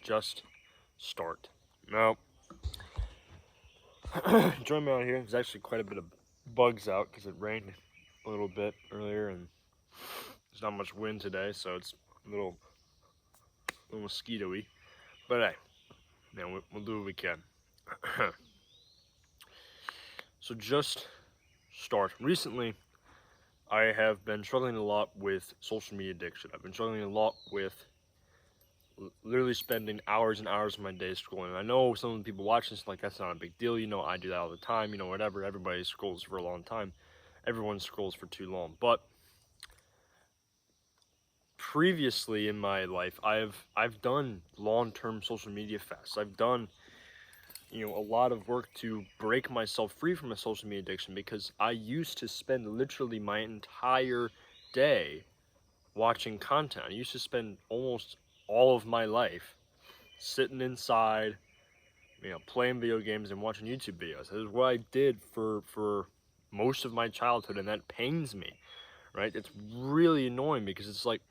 just start. Now, join me out here. There's actually quite a bit of bugs out because it rained a little bit earlier, and there's not much wind today, so it's a little mosquito-y. But hey, man, we'll do what we can. So just start. Recently, I have been struggling a lot with social media addiction. I've been struggling a lot with literally spending hours and hours of my day scrolling. And I know some of the people watching this like that's not a big deal. I do that all the time. Whatever. Everybody scrolls for a long time. Everyone scrolls for too long. But previously in my life, I've done long-term social media fasts. I've done a lot of work to break myself free from a social media addiction because I used to spend literally my entire day watching content. I used to spend almost all of my life sitting inside, playing video games and watching YouTube videos. That is what I did for most of my childhood, and that pains me, right? It's really annoying because it's like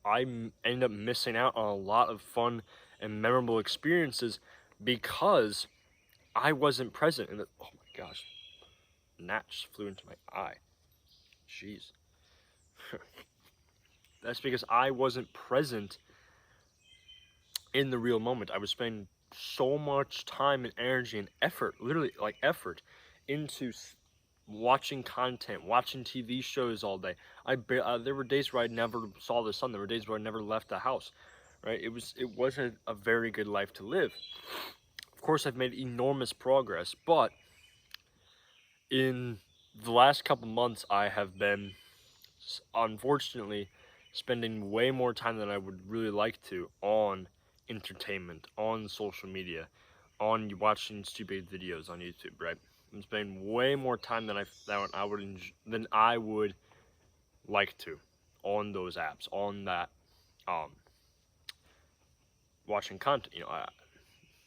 I end up missing out on a lot of fun and memorable experiences because I wasn't present. And oh my gosh, gnat just flew into my eye. Jeez. That's because I wasn't present in the real moment. I was spending so much time and energy and effort, literally like effort, into watching content, watching TV shows all day. There were days where I never saw the sun. There were days where I never left the house. Right? It wasn't a very good life to live. Of course, I've made enormous progress, but in the last couple months, I have been, unfortunately, spending way more time than I would really like to on entertainment, on social media, on watching stupid videos on YouTube, right? I'm spending way more time than I would like to on those apps, on that watching content.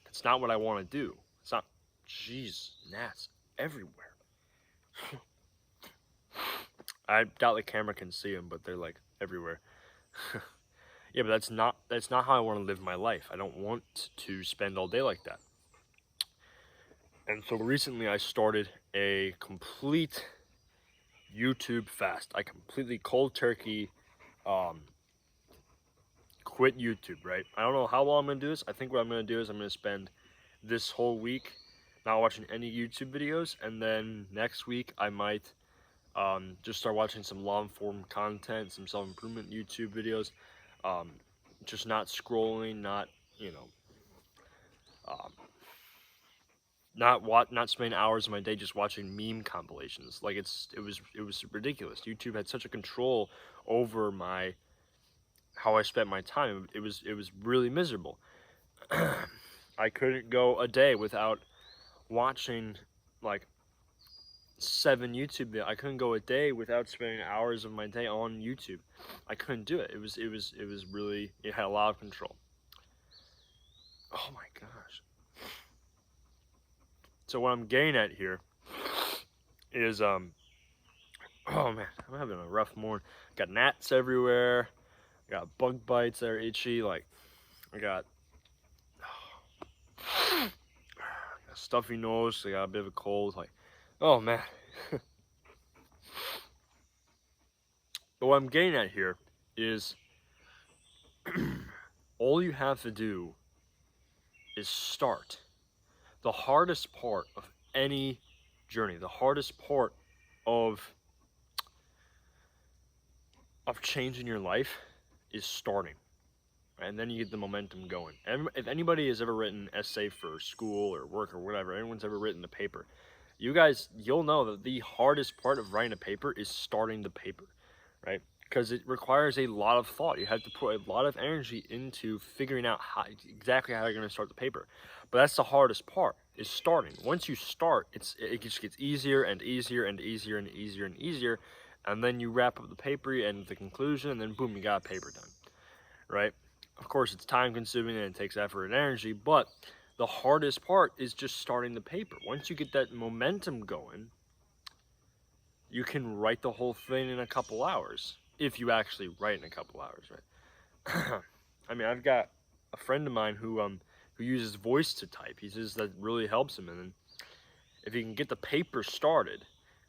It's not what I want to do. It's not. Jeez, gnats everywhere. I doubt the camera can see them, but they're like everywhere. Yeah, but that's not how I want to live my life. I don't want to spend all day like that. And so recently I started a complete YouTube fast. I completely cold turkey quit YouTube, right? I don't know how long I'm going to do this. I think what I'm going to do is I'm going to spend this whole week not watching any YouTube videos, and then next week I might just start watching some long-form content, some self-improvement YouTube videos. Just not scrolling, not um, not spending hours of my day just watching meme compilations. Like it was ridiculous. YouTube had such a control over how I spent my time. It was really miserable. I couldn't go a day without watching like 7 YouTube videos. I couldn't go a day without spending hours of my day on YouTube. I couldn't do it. It was really, it had a lot of control. Oh my gosh. So what I'm getting at here is oh man, I'm having a rough morning. Got gnats everywhere. Got bug bites that are itchy. Like I got a stuffy nose. I got a bit of a cold. Like, oh man. But what I'm getting at here is all you have to do is start. The hardest part of any journey, the hardest part of changing your life is starting. Right? And then you get the momentum going. And if anybody has ever written an essay for school or work or whatever, anyone's ever written a paper, you'll know that the hardest part of writing a paper is starting the paper, right? Because it requires a lot of thought. You have to put a lot of energy into figuring out exactly how you're going to start the paper. But that's the hardest part, is starting. Once you start, it just gets easier and easier and easier and easier and easier. And then you wrap up the paper and the conclusion, and then boom, you got a paper done, right? Of course, it's time consuming and it takes effort and energy, but the hardest part is just starting the paper. Once you get that momentum going, you can write the whole thing in a couple hours. If you actually write in a couple hours, right? I mean, I've got a friend of mine who uses voice to type. He says that really helps him, and then if he can get the paper started,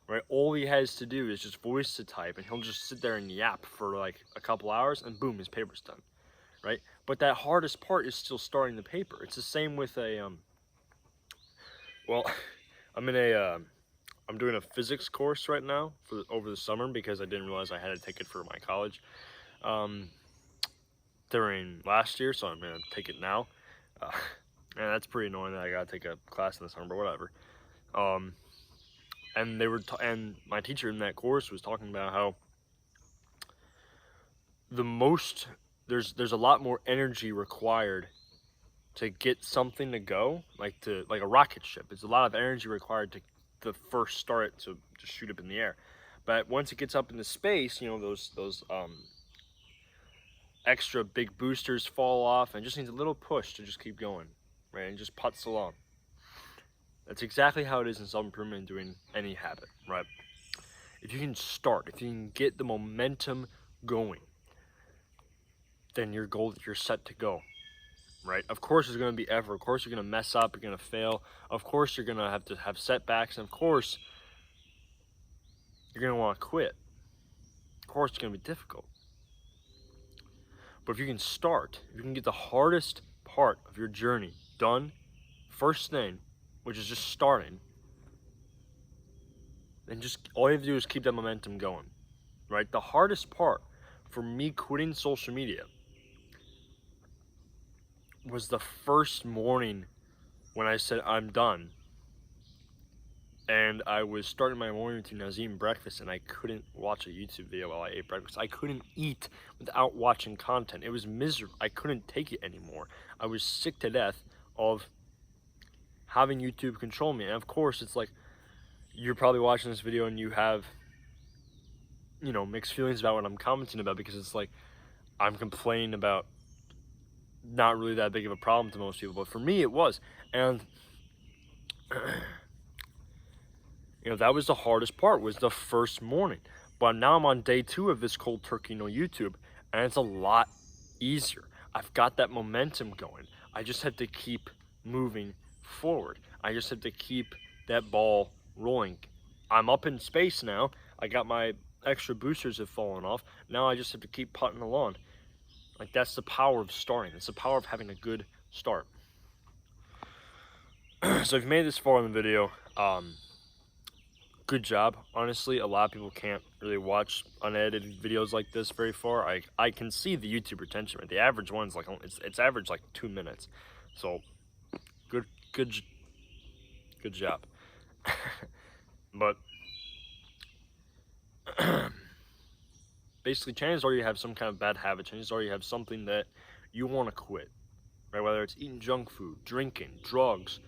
right, all he has to do is just voice to type, and he'll just sit there and yap for like a couple hours, and boom, his paper's done, right? But that hardest part is still starting the paper. It's the same with a well, I'm in a I'm doing a physics course right now over the summer because I didn't realize I had to take it for my college during last year, so I'm gonna take it now. And that's pretty annoying that I gotta take a class in the summer, but whatever. And they were and my teacher in that course was talking about how there's a lot more energy required to get something to go, like a rocket ship. It's a lot of energy required to first start it to shoot up in the air. But once it gets up into space, you know, those extra big boosters fall off, and it just needs a little push to just keep going, right? And just putts along. That's exactly how it is in self-improvement and doing any habit, right? If you can start, if you can get the momentum going, then you're set to go, right? Of course there's going to be effort. Of course you're going to mess up. You're going to fail. Of course you're going to have setbacks. And of course you're going to want to quit. Of course it's going to be difficult. But if you can start, if you can get the hardest part of your journey done first thing, which is just starting, then just all you have to do is keep that momentum going, right? The hardest part for me quitting social media was the first morning when I said I'm done, and I was starting my morning routine. I was eating breakfast, and I couldn't watch a YouTube video while I ate breakfast. I couldn't eat without watching content. It was miserable. I couldn't take it anymore. I was sick to death of having YouTube control me. And of course, it's like, you're probably watching this video and you have, you know, mixed feelings about what I'm commenting about, because it's like I'm complaining about not really that big of a problem to most people, but for me it was. And you know, that was the hardest part, was the first morning. But now I'm on day 2 of this cold turkey no YouTube, and it's a lot easier. I've got that momentum going. I just have to keep moving forward. I just have to keep that ball rolling. I'm up in space now. I got my extra boosters have fallen off. Now I just have to keep putting along. Like, that's the power of starting. It's the power of having a good start. So if you made this far in the video, good job. Honestly, a lot of people can't really watch unedited videos like this very far. I can see the YouTube retention rate. The average one's like, it's average like 2 minutes. So good job. But basically, chances are you have some kind of bad habit. Chances are you have something that you want to quit, right? Whether it's eating junk food, drinking, drugs,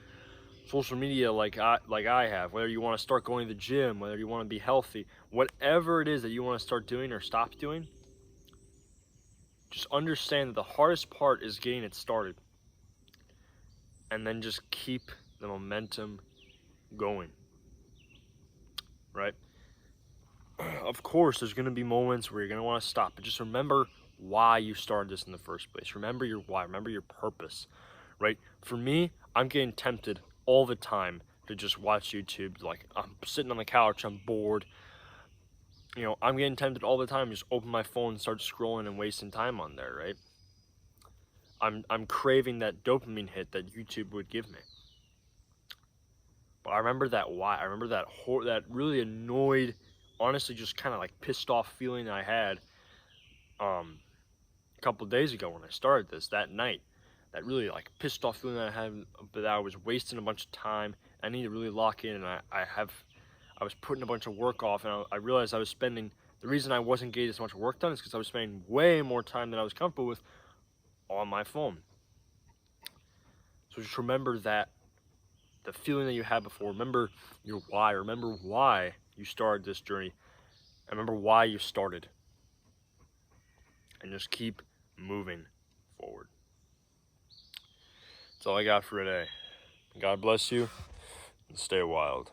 social media like I have, whether you want to start going to the gym, whether you want to be healthy, whatever it is that you want to start doing or stop doing, just understand that the hardest part is getting it started. And then just keep the momentum going, right? Of course, there's going to be moments where you're going to want to stop, but just remember why you started this in the first place. Remember your why, remember your purpose, right? For me, I'm getting tempted all the time to just watch YouTube. Like, I'm sitting on the couch, I'm bored. You know, I'm getting tempted all the time to just open my phone and start scrolling and wasting time on there, right? I'm craving that dopamine hit that YouTube would give me. But I remember that why. I remember that really annoyed, honestly just kind of like pissed off feeling that I had a couple of days ago when I started this, that night. That really like pissed off feeling that I had, that I was wasting a bunch of time. I need to really lock in, and I was putting a bunch of work off, and I realized I was spending, the reason I wasn't getting as much work done is because I was spending way more time than I was comfortable with on my phone. So just remember that, the feeling that you had before. Remember your why. Remember why you started this journey. Remember why you started. And just keep moving forward. That's all I got for today. God bless you, and stay wild.